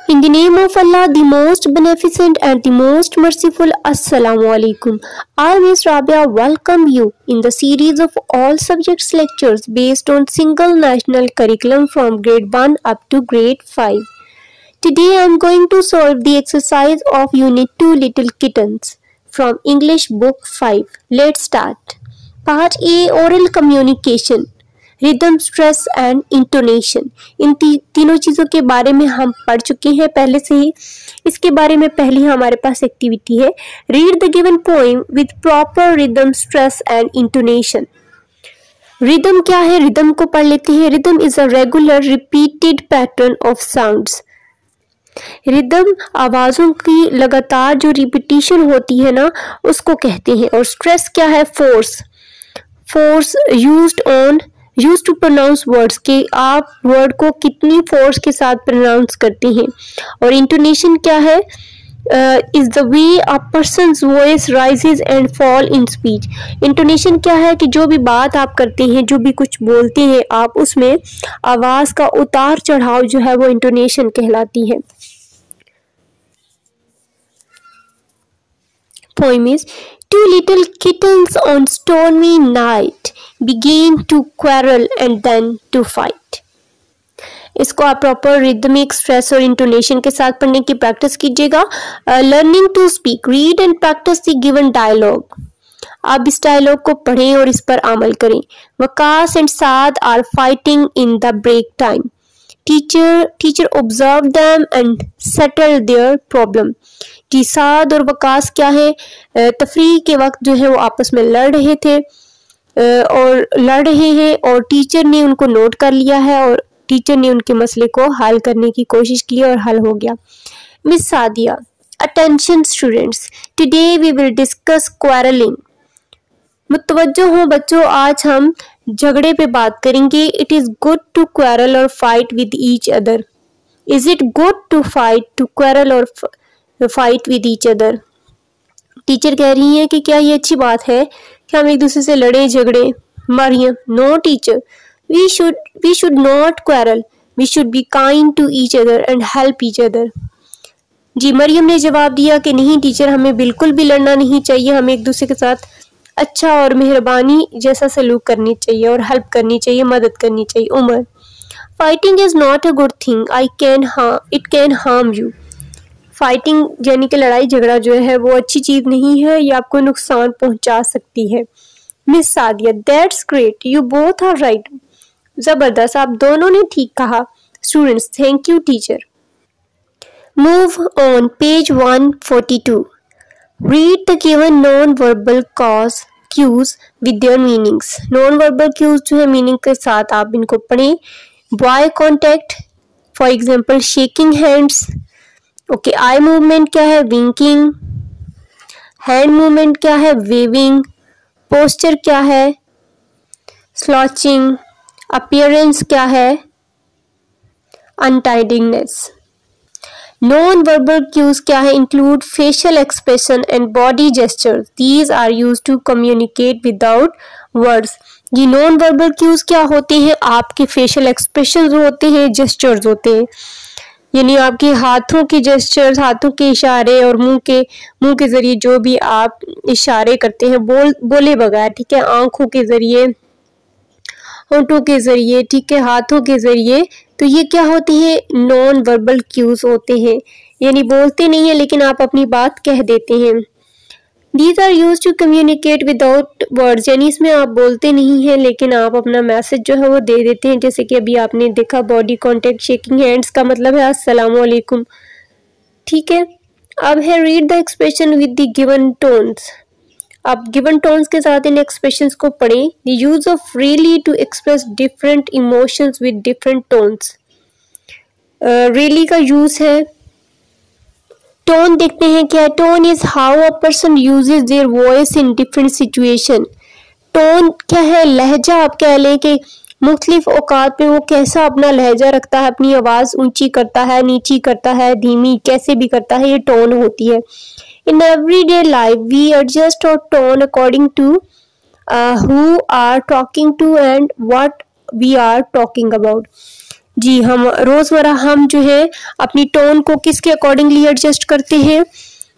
In the name of Allah, the most beneficent and the most merciful, Assalamu alaikum. I, Ms. Rabia, welcome you in the series of all subjects lectures based on single national curriculum from grade 1 up to grade 5. Today I am going to solve the exercise of Unit 2 Little Kittens from English Book 5. Let's start. Part A, Oral Communication. Rhythm, stress and intonation, इन तीनों चीज़ों के बारे में हम पढ़ चुके हैं पहले से ही। इसके बारे में पहले ही हमारे पास एक्टिविटी है, read the given poem with proper rhythm, stress and intonation. Rhythm क्या है, रिदम को पढ़ लेते हैं। Rhythm is a regular repeated pattern of sounds. Rhythm आवाज़ों की लगातार जो रिपीटिशन होती है ना, उसको कहते हैं। और स्ट्रेस क्या है, force, force used to pronounce words, के आप वर्ड को कितनी फोर्स के साथ प्रोनाउंस करते हैं। और इंटोनेशन क्या है, is the way a persons voice rises and fall in speech. Intonation क्या है कि जो भी बात आप करते हैं, जो भी कुछ बोलते हैं आप, उसमें आवाज़ का उतार चढ़ाव जो है वो इंटोनेशन कहलाती है। Poem is, two little kittens on stormy night began to quarrel and then to fight. इसको आप प्रॉपर रिदमिक, स्ट्रेस और इंटोनेशन के साथ पढ़ने की प्रैक्टिस कीजिएगा। Learning to speak, read and practice the given dialogue. आप इस डायलॉग को पढ़ें और इस पर अमल करें। Waqas and Saad are fighting in the break time. Teacher observe them and settle their problem. Saad और वकास क्या है, तफरीह के वक्त जो है वो आपस में लड़ रहे थे और लड़ रहे हैं, और टीचर ने उनको नोट कर लिया है और टीचर ने उनके मसले को हल करने की कोशिश की और हल हो गया। Miss Sadia, attention students, today we will discuss quarrelling. मुतवज्जो हो बच्चों, आज हम झगड़े पे बात करेंगे। It is good to quarrel और fight with each other. Is it good to fight, to quarrel और fight with each other. Teacher कह रही है कि क्या ये अच्छी बात है कि हम एक दूसरे से लड़े झगड़े। Maryam, no teacher, we should not quarrel, we should be kind to each other and help each other. जी, मरियम ने जवाब दिया कि नहीं टीचर, हमें बिल्कुल भी लड़ना नहीं चाहिए, हमें एक दूसरे के साथ अच्छा और मेहरबानी जैसा सलूक करनी चाहिए और हेल्प करनी चाहिए, मदद करनी चाहिए। Umar, fighting is not a good thing, it can harm you. Fighting यानी कि लड़ाई झगड़ा जो है वो अच्छी चीज़ नहीं है, ये आपको नुकसान पहुंचा सकती है। Miss Sadia, that's great, you both are right. ज़बरदस्त, आप दोनों ने ठीक कहा। Students, thank you teacher. Move on, page 142। Read the given non verbal cues with their meanings. Non verbal cues जो है मीनिंग के साथ आप इनको पढ़ें। Body contact, for example shaking hands. Okay, eye movement क्या है, विंकिंग। हैंड मूवमेंट क्या है, वेविंग। पोस्चर क्या है, स्लॉचिंग। अपीयरेंस क्या है, अनटाइडिंगनेस। नॉन वर्बल क्यूज क्या है, include facial expression and body gestures, these are use to communicate without words. ये नॉन वर्बल क्यूज क्या होते हैं, आपके फेशियल एक्सप्रेशन होते हैं, जेस्चर्स होते हैं, यानी आपके हाथों के जेस्चर्स, हाथों के इशारे और मुंह के जरिए जो भी आप इशारे करते हैं बोले बगैर, ठीक है, आंखों के जरिए, होंठों के जरिए, ठीक है, हाथों के जरिए, तो ये क्या होते हैं, नॉन वर्बल क्यूज होते हैं। यानी बोलते नहीं है लेकिन आप अपनी बात कह देते हैं। These are used to communicate without words, यानी इसमें आप बोलते नहीं हैं लेकिन आप अपना मैसेज जो है वो दे देते हैं। जैसे कि अभी आपने देखा बॉडी कांटेक्ट, शेकिंग हैंड्स का मतलब है अस्सलाम वालेकुम, ठीक है। अब है read the expression with the given tones. आप गिवन टोन्स के साथ इन एक्सप्रेशंस को पढ़ें। The use of really to express different emotions with different tones. Really का यूज है। टोन देखते हैं क्या, tone is how a person uses their voice in different situation. Tone क्या है, लहजा आप कह लें कि मुख्तलिफ औकात में वो कैसा अपना लहजा रखता है, अपनी आवाज़ ऊंची करता है, नीची करता है, धीमी कैसे भी करता है, ये टोन होती है। In everyday life we adjust our tone according to who are talking to and what we are talking about. जी, हम रोज़मर्रा हम जो है अपनी टोन को किसके अकॉर्डिंगली एडजस्ट करते हैं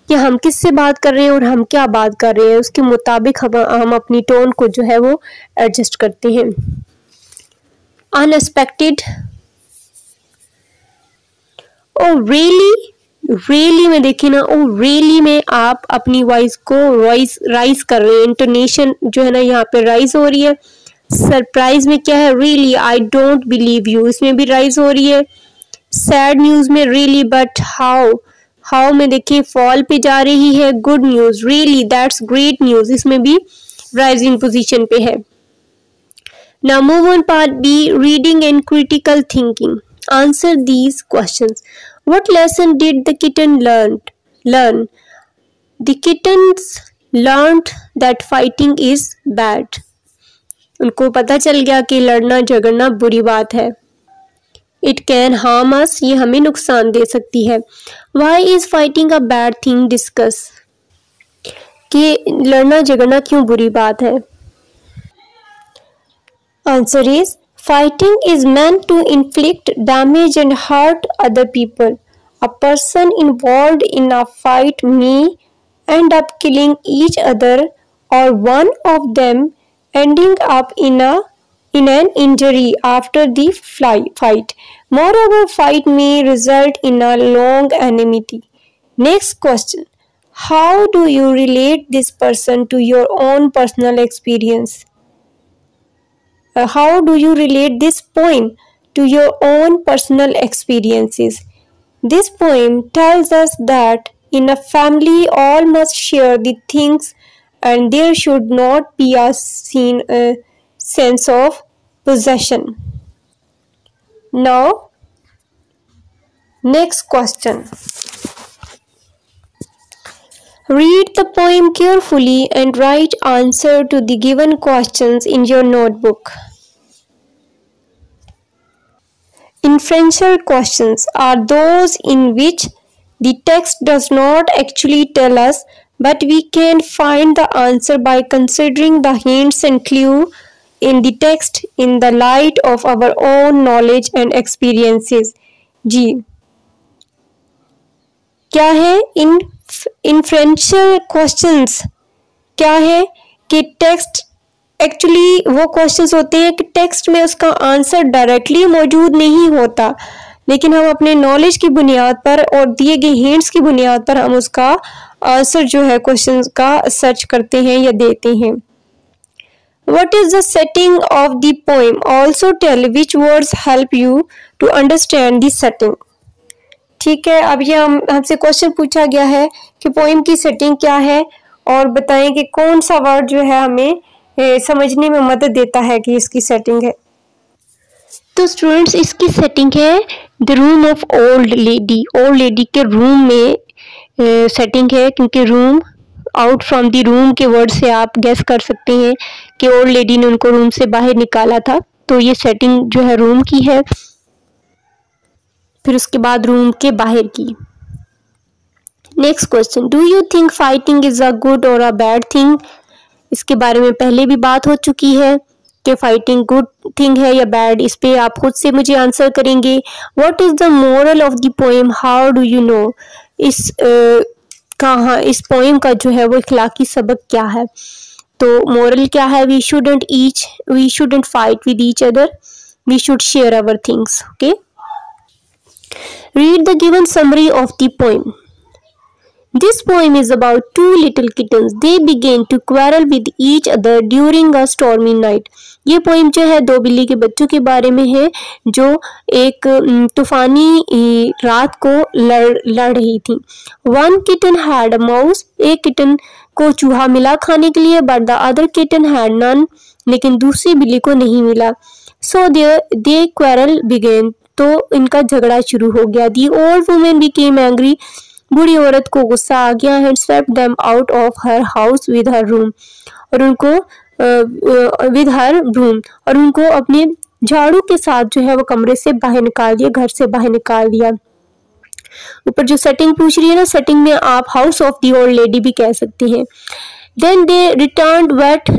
कि हम किससे बात कर रहे हैं और हम क्या बात कर रहे हैं, उसके मुताबिक हम अपनी टोन को जो है वो एडजस्ट करते हैं। अनएक्सपेक्टेड, ओ रियली, रियली में देखिए ना, ओ रियली में आप अपनी वॉइस को राइज कर रहे हैं, इंटोनेशन जो है ना यहाँ पे राइज हो रही है। सरप्राइज में क्या है, really I don't believe you, इसमें भी राइज हो रही है। सैड न्यूज में रियली बट हाउ, हाउ में देखिए फॉल पे जा रही है। Good news, really that's great news, इसमें भी राइजिंग पोजीशन पे है। Now move on part B, reading and critical thinking. Answer these questions. What lesson did the kitten learn? The kittens learned that fighting is bad. उनको पता चल गया कि लड़ना झगड़ना बुरी बात है। It can harm us, ये हमें नुकसान दे सकती है। Why is fighting a bad thing? Discuss. कि लड़ना झगड़ना क्यों बुरी बात है। Answer is, fighting is meant to inflict damage and hurt other people. A person involved in a fight may end up killing each other or one of them ending up in an injury after the fight. Moreover, fight may result in a long enmity. Next question. How do you relate this person to your own personal experience? How do you relate this poem to your own personal experiences? This poem tells us that in a family all must share the things and there should not be a sense of possession. Now, next question. Read the poem carefully and write answer to the given questions in your notebook. Inferential questions are those in which the text does not actually tell us, but we can find the answer by considering the hints and clues in the text in the light of our own knowledge and experiences. जी क्या है inferential questions? क्या है कि text actually वो questions होते हैं कि text में उसका आंसर डायरेक्टली मौजूद नहीं होता, लेकिन हम अपने नॉलेज की बुनियाद पर और दिए गए हिंट्स की बुनियाद पर हम उसका आंसर जो है क्वेश्चन का सर्च करते हैं या देते हैं। What is the setting of the poem? Also tell which words help you to understand the setting. ठीक है, अब ये हमसे क्वेश्चन पूछा गया है कि पोइम की सेटिंग क्या है और बताएं कि कौन सा वर्ड जो है हमें समझने में मदद देता है कि इसकी सेटिंग है। तो स्टूडेंट्स इसकी सेटिंग है the room of old lady. Old lady के रूम में सेटिंग है, क्योंकि room out from the room के वर्ड से आप गेस कर सकते हैं कि ओल्ड लेडी ने उनको रूम से बाहर निकाला था, तो ये सेटिंग जो है रूम की है। फिर उसके बाद रूम के बाहर की। Next question, do you think fighting is a good और अ बैड थिंग? इसके बारे में पहले भी बात हो चुकी है कि फाइटिंग गुड थिंग है या बैड, इस पे आप खुद से मुझे आंसर करेंगे। What is the moral of the poem? How do you know? इस पोएम का जो है वो इखलाकी सबक क्या है? तो मोरल क्या है? We shouldn't fight with each other, we should share our things. Okay, read the given summary of the poem. This poem is about two little kittens. They began to quarrel with each other during a stormy night. ये poem जो है दो बिल्ली के बच्चों के बारे में है जो एक तूफानी रात को लड़ रही थी। One kitten had a mouse. एक किटन को चूहा मिला खाने के लिए, but the other kitten had none. लेकिन दूसरी बिल्ली को नहीं मिला। So they quarrel began. तो इनका झगड़ा शुरू हो गया। The old woman became angry. बूढ़ी औरत को गुस्सा आ गया। And swept them out of her house with her broom. और उनको with her broom, और उनको अपने झाड़ू के साथ जो है वो कमरे से बाहर निकाल दिया, घर से बाहर निकाल दिया। ऊपर जो सेटिंग पूछ रही है ना, सेटिंग में आप house of the old lady भी कह सकते हैं। Then they returned wet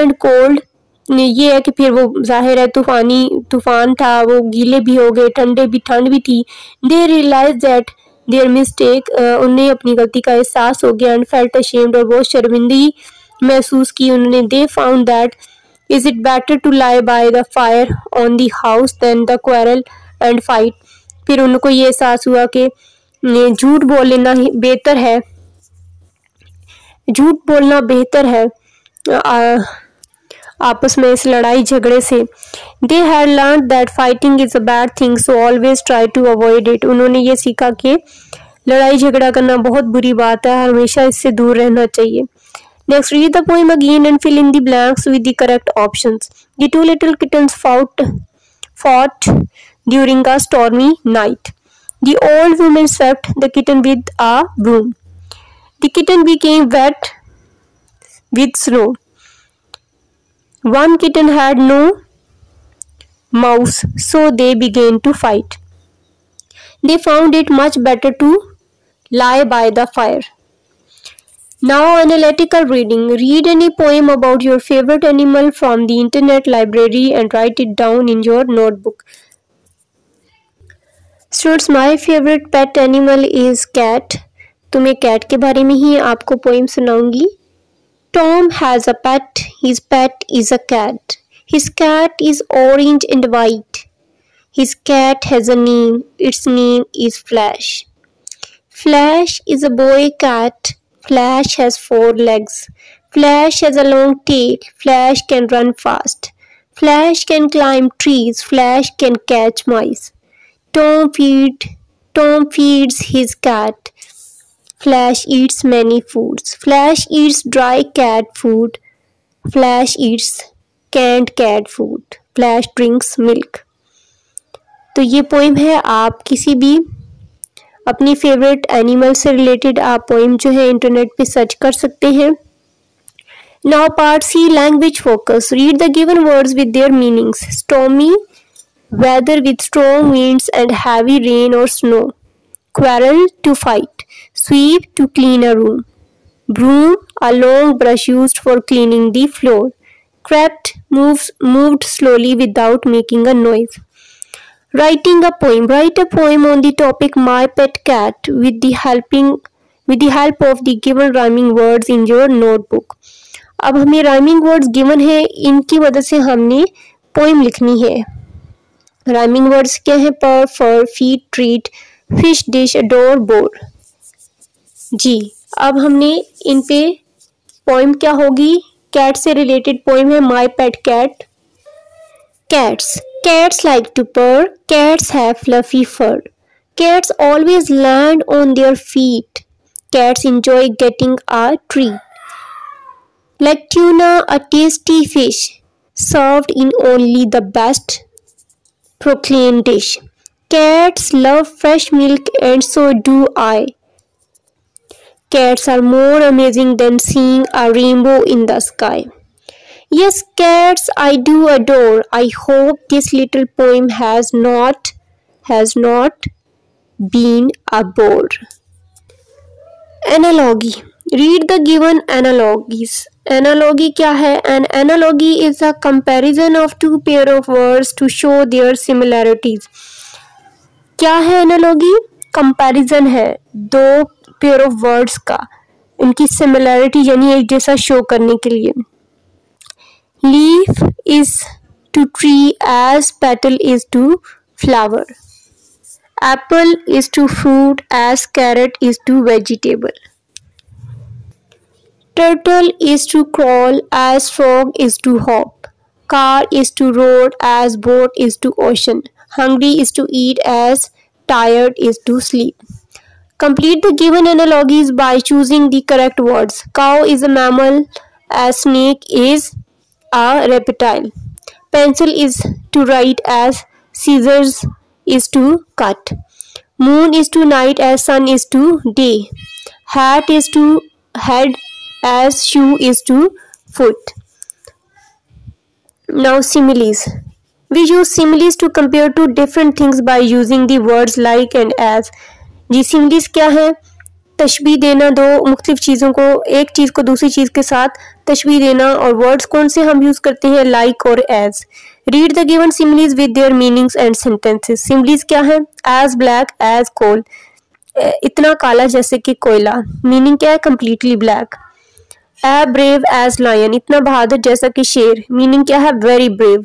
and cold ये है कि फिर वो जाहिर है तूफान था, वो गीले भी हो गए, ठंड भी थी। दे रियलाइज दैट देयर मिस्टेक, उन्हें अपनी गलती का एहसास हो गया। एंड फेल्ट अशेम्ड, और बहुत शर्मिंदगी महसूस की उन्होंने। They found that is it better to lie by the fire on the house than the quarrel and fight. फिर उनको ये एहसास हुआ कि झूठ बोलना बेहतर है, झूठ बोलना बेहतर है आपस में इस लड़ाई झगड़े से। They had learn that fighting is a bad thing so always try to avoid it. उन्होंने ये सीखा कि लड़ाई झगड़ा करना बहुत बुरी बात है, हमेशा इससे दूर रहना चाहिए। Next, read the poem again and fill in the blanks with the correct options. The two little kittens fought during a stormy night. The old woman swept the kitten with a broom. The kitten became wet with snow. One kitten had no mouse, so they began to fight. They found it much better to lie by the fire. Now, analytical reading. Read any poem about your favorite animal from the internet library and write it down in your notebook. Students, my favorite pet animal is cat. तो मैं cat के बारे में ही आपको poem सुनाऊंगी. Tom has a pet. His pet is a cat. His cat is orange and white. His cat has a name. Its name is Flash. Flash is a boy cat. Flash has 4 legs. Flash has a long tail. Flash can run fast. Flash can climb trees. Flash can catch mice. Tom feeds his cat. Flash eats many foods. Flash eats dry cat food. Flash eats canned cat food. Flash drinks milk. तो ये poem है, आप किसी भी अपनी favourite animal से related आप poem जो है इंटरनेट पे सर्च कर सकते हैं। Now part C, language focus. Read the given words with their meanings. Stormy weather with strong winds and heavy rain or snow. Quarrel, to fight. Sweep, to clean a room. Broom, a long brush used for cleaning the floor. Crept, moved slowly without making a noise. Writing a poem. Write a poem on the topic My Pet Cat with the help of the given rhyming words in your notebook. अब हमें rhyming words given है, इनकी मदद से हमने poem लिखनी है। Rhyming words क्या है? Purr, fur, feet, treat, fish, dish, adore, bore. जी, अब हमने इन पे पोइम क्या होगी? कैट से रिलेटेड पोइम है my pet cat. Cats like to purr, cats have fluffy fur, cats always land on their feet, cats enjoy getting a treat. Like tuna, a tasty fish, served in only the best proclaimed dish. Cats love fresh milk and so do I. Cats are more amazing than seeing a rainbow in the sky. Yes, cats I do adore. I hope this little poem has not been a bore. Analogy. Read the given analogies. Analogy क्या है? An analogy is a comparison of two pair of words to show their similarities. क्या है analogy? Comparison है दो pair of words का, उनकी similarity यानी एक जैसा show करने के लिए। Leaf is to tree as petal is to flower. Apple is to fruit as carrot is to vegetable. Turtle is to crawl as frog is to hop. Car is to road as boat is to ocean. Hungry is to eat as tired is to sleep. Complete the given analogies by choosing the correct words. Cow is a mammal as snake is a reptile. Pencil is to write as scissors is to cut. Moon is to night as sun is to day. Hat is to head as shoe is to foot. Now similes. We use similes to compare two different things by using the words like and as. Ji similes क्या है? तशबीह देना, दो मुख्तलिफ चीज़ों को, एक चीज़ को दूसरी चीज़ के साथ तशबीह देना। और वर्ड्स कौन से हम यूज़ करते हैं, लाइक और as. Read the given similes with their meanings and sentences. Similes क्या है, एज ब्लैक एज कोल, इतना काला जैसे कि कोयला, मीनिंग क्या है, completely black. A brave as lion, इतना बहादुर जैसा कि शेर, मीनिंग क्या है, वेरी ब्रेव।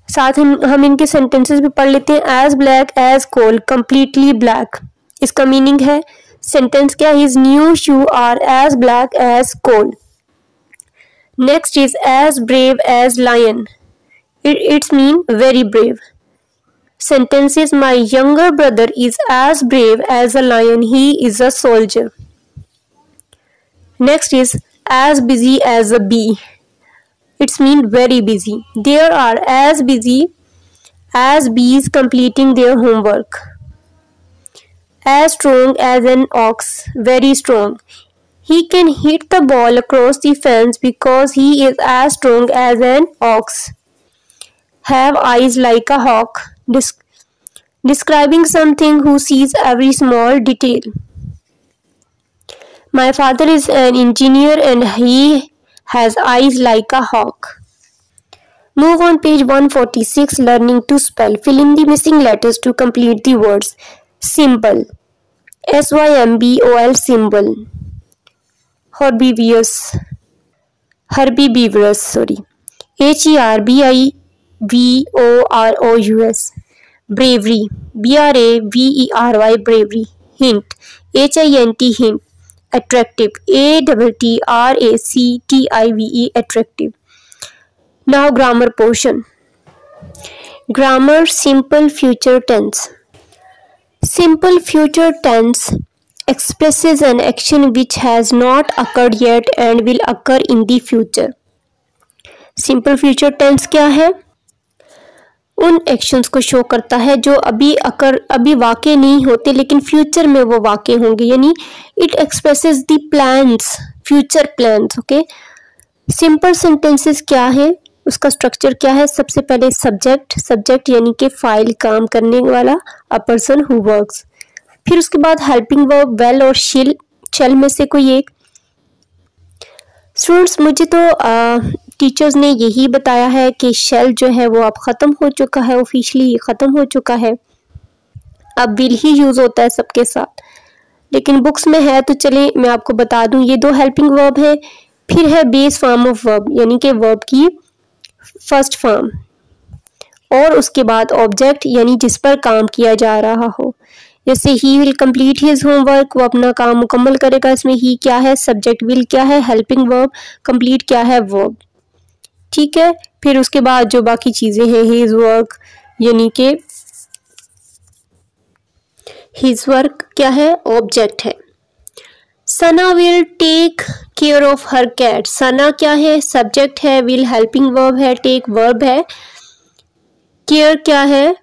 साथ हम इनके सेंटेंसेस भी पढ़ लेते हैं। As black as coal, completely black, इसका मीनिंग है, सेंटेंस क्या, his new shoe are as black as coal. Next is as brave as lion, it's mean very brave. Sentence is, my younger brother is as brave as a lion, he is a soldier. Next is as busy as a bee, it's mean very busy. There are as busy as bees completing their homework. As strong as an ox, very strong. He can hit the ball across the fence because he is as strong as an ox. Have eyes like a hawk, describing something who sees every small detail. My father is an engineer and he has eyes like a hawk. Move on page 146, learning to spell. Fill in the missing letters to complete the words. Symbol, symbol, symbol. Herbivorous, sorry. herbivorous. Bravery, bravery, bravery. Hint, hint, hint. Attractive, attractive, attractive. Now grammar portion. Grammar, simple future tense. Simple future tense expresses an action which has not occurred yet and will occur in the future. Simple future tense क्या है, उन actions को show करता है जो अभी वाक़े नहीं होते लेकिन फ्यूचर में वो वाक़े होंगे, यानी it expresses the plans, future plans. Okay, simple sentences क्या है, उसका स्ट्रक्चर क्या है, सबसे पहले सब्जेक्ट यानी कि फाइल, काम करने वाला, अ पर्सन हु वर्क्स। फिर उसके बाद हेल्पिंग वर्ब, वेल और शेल में से कोई एक। स्टूडेंट्स, मुझे तो टीचर्स ने यही बताया है कि शेल जो है वो अब ख़त्म हो चुका है, ऑफिशियली ख़त्म हो चुका है, अब विल ही यूज़ होता है सबके साथ, लेकिन बुक्स में है तो चले मैं आपको बता दूं। ये दो हेल्पिंग वर्ब है, फिर है बेस फॉर्म ऑफ वर्ब यानी कि वर्ब की फर्स्ट फॉर्म, और उसके बाद ऑब्जेक्ट यानी जिस पर काम किया जा रहा हो। जैसे he will complete his homework, वो अपना काम मुकम्मल करेगा, इसमें ही क्या है, सब्जेक्ट, विल क्या है, हेल्पिंग वर्ब, कंप्लीट क्या है, वर्ब। ठीक है, फिर उसके बाद जो बाकी चीज़ें हैं, हिज वर्क यानी कि हिज वर्क क्या है, ऑब्जेक्ट है। Sana will take care of her cat, Sana क्या है, सब्जेक्ट है, विल हेल्पिंग वर्ब है, टेक वर्ब है, केयर क्या है,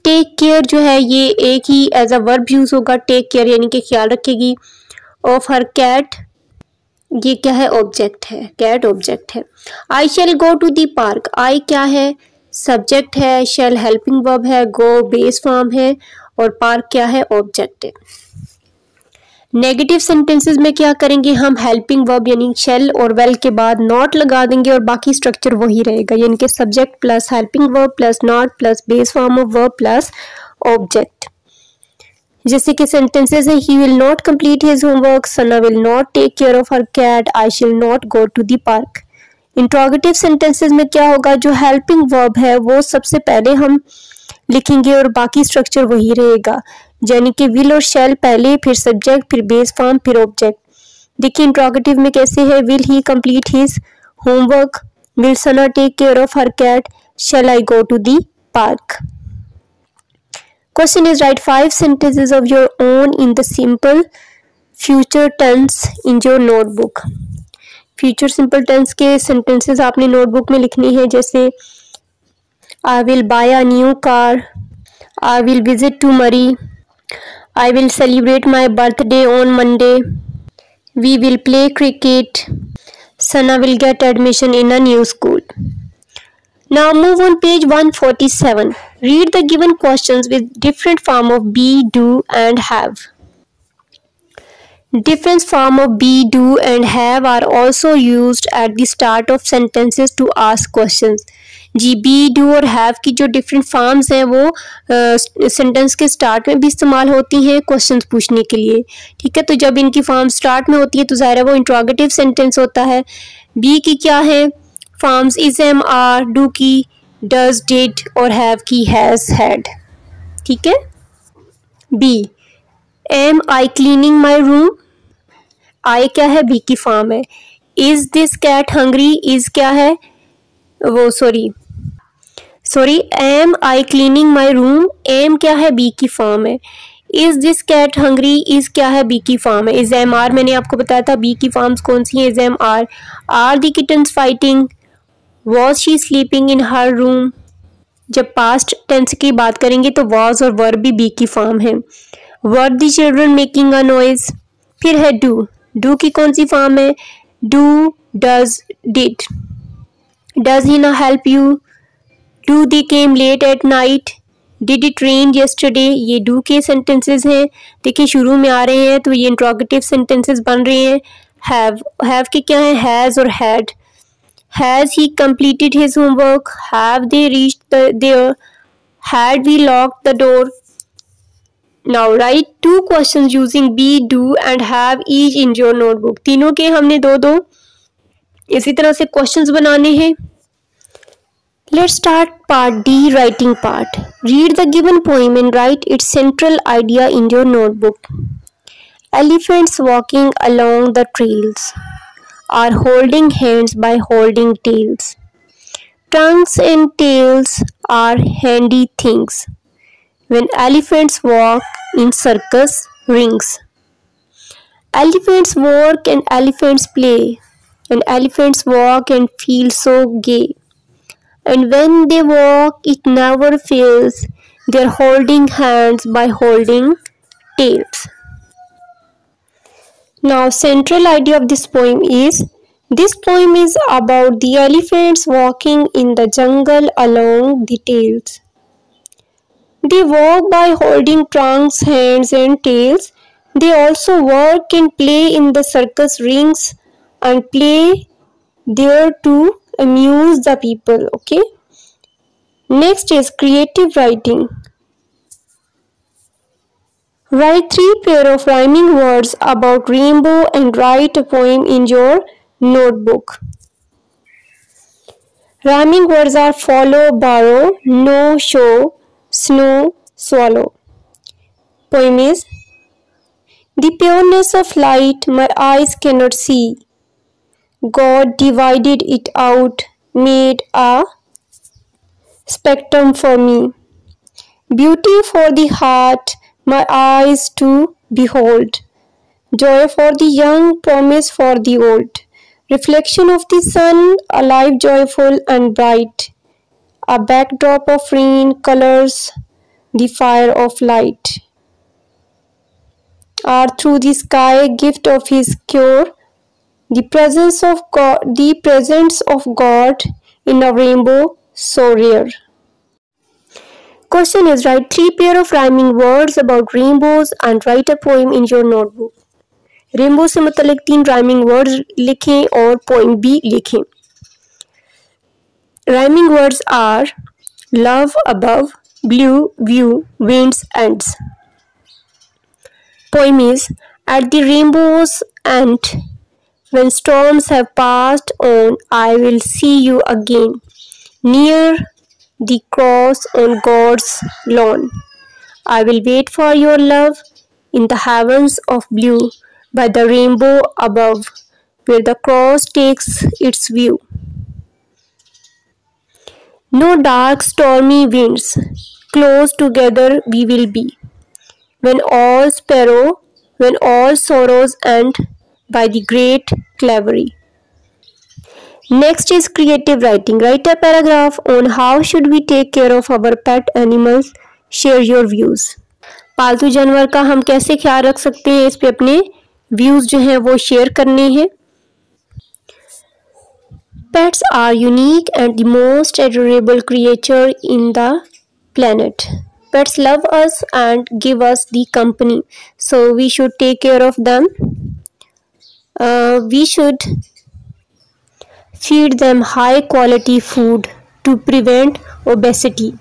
टेक केयर जो है ये एक ही एज अ वर्ब यूज होगा, टेक केयर यानी कि ख्याल रखेगी, ऑफ हर कैट ये क्या है, ऑब्जेक्ट है, कैट ऑब्जेक्ट है। आई शैल गो टू दी पार्क, आई क्या है, सब्जेक्ट है, शैल हेल्पिंग वर्ब है, गो बेस फॉर्म है, और पार्क क्या है, ऑब्जेक्ट है। नेगेटिव सेंटेंसेस में क्या करेंगे हम, हेल्पिंग वर्ब यानी शैल और वेल के बाद नॉट लगा देंगे और बाकी स्ट्रक्चर वही रहेगा, यानी कि subject plus helping verb plus not plus base form of verb plus object. जैसे कि सेंटेंसेस है, he will not complete his homework, Sana will not take care of her cat, I shall not go to the park. Interrogative sentences में क्या होगा, जो helping verb है वो सबसे पहले हम लिखेंगे और बाकी स्ट्रक्चर वही रहेगा, यानी कि विल और शैल पहले, फिर सब्जेक्ट, फिर बेस फॉर्म, फिर ऑब्जेक्ट। देखिए इंट्रोगेटिव में कैसे है, will he complete his homework, will Sana take care of her cat, shall I go to the park. Question is, write 5 sentences of your own in the simple future tense in your notebook. Future simple tense के sentences आपने notebook में लिखनी है, जैसे I will buy a new car, I will visit to Murray, I will celebrate my birthday on Monday, we will play cricket, Sana will get admission in a new school. Now move on page 147. Read the given questions with different form of be, do and have. Different form of be, do and have are also used at the start of sentences to ask questions. जी be, do और have की जो different forms हैं वो sentence के start में भी इस्तेमाल होती हैं क्वेश्चंस पूछने के लिए। ठीक है, तो जब इनकी फॉर्म स्टार्ट में होती है तो ज़ाहिर है वो इंट्रोगेटिव सेंटेंस होता है। बी की क्या है forms, is, am, are, do की डज, डिड और हैव की हैज़, हैड। ठीक है। Be, am I cleaning my room, I क्या है बी की फॉर्म है। Is this cat hungry, is क्या है वो sorry am I cleaning my room, am क्या है बी की फॉर्म है। Is this cat hungry, is क्या है बी की फॉर्म है। इज एम आर मैंने आपको बताया था बी की फॉर्म्स कौन सी हैं, is am are the kittens fighting, was she sleeping in her room. जब पास्ट टेंस की बात करेंगे तो वॉज और वर भी बी की फॉर्म है। Were the children making a noise. फिर है डू की कौन सी फॉर्म है, do, does, did. Does he ना help you, do they came late at night, did it rain yesterday. ये डू के सेंटेंसेस हैं, देखिए शुरू में आ रहे हैं तो ये इंट्रोगेटिव सेंटेंसेस बन रहे हैं। हैव के क्या है हैज़ और had. Has he completed his homework, have they reached there, had we locked the door. Now write two questions using be, do and have each in your notebook. तीनों के हमने दो इसी तरह से क्वेश्चंस बनाने हैं। Let's start part D, writing part. Read the given poem and write its central idea in your notebook. Elephants walking along the trails are holding hands by holding tails. Trunks and tails are handy things when elephants walk in circus rings. Elephants work and elephants play, and elephants walk and feel so gay. And when they walk, it never fails, they're holding hands by holding tails. Now, central idea of this poem is about the elephants walking in the jungle along the tails. They walk by holding trunks, hands and tails. They also work and play in the circus rings and play there to amuse the people. Okay. Next is creative writing. Write 3 pair of rhyming words about rainbow and write a poem in your notebook. Rhyming words are follow, borrow, know, show, snow, swallow. Poem is the pureness of light my eyes cannot see. God divided it out, made a spectrum for me. Beauty for the heart, my eyes to behold. Joy for the young, promise for the old. Reflection of the sun, alive, joyful and bright. A backdrop of rain colors the fire of light. Are through the sky gift of his cure. The presence of God in a rainbow so rare. Question is write 3 pair of rhyming words about rainbows and write a poem in your notebook. Rainbow से मुतल्लिक 3 rhyming words लिखें और poem भी लिखें। Rhyming words are love, above, blue, view, winds, ends. Poem is at the rainbow's end, when storms have passed on, I will see you again, near the cross on God's lawn. I will wait for your love in the heavens of blue, by the rainbow above, where the cross takes its view. No dark stormy winds, close together we will be, when all sorrows end, by the great Calvary. Next is creative writing. Write a paragraph on how should we take care of our pet animals. Share your views. पालतू जानवर का हम कैसे ख्याल रख सकते हैं, इस पे अपने व्यूज जो हैं वो शेयर करने हैं। Pets are unique and the most adorable creature in the planet. Pets love us and give us the company, so we should take care of them. We should feed them high quality food to prevent obesity.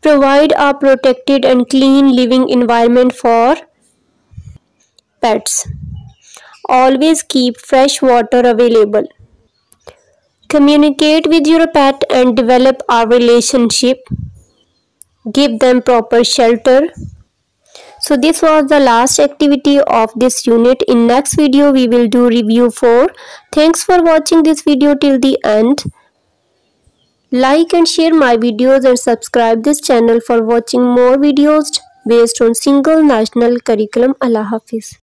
Provide a protected and clean living environment for pets. Always keep fresh water available. Communicate with your pet and develop a relationship. Give them proper shelter. So this was the last activity of this unit. In next video we will do review 4. Thanks for watching this video till the end. Like and share my videos and subscribe this channel for watching more videos based on single national curriculum. Allah Hafiz.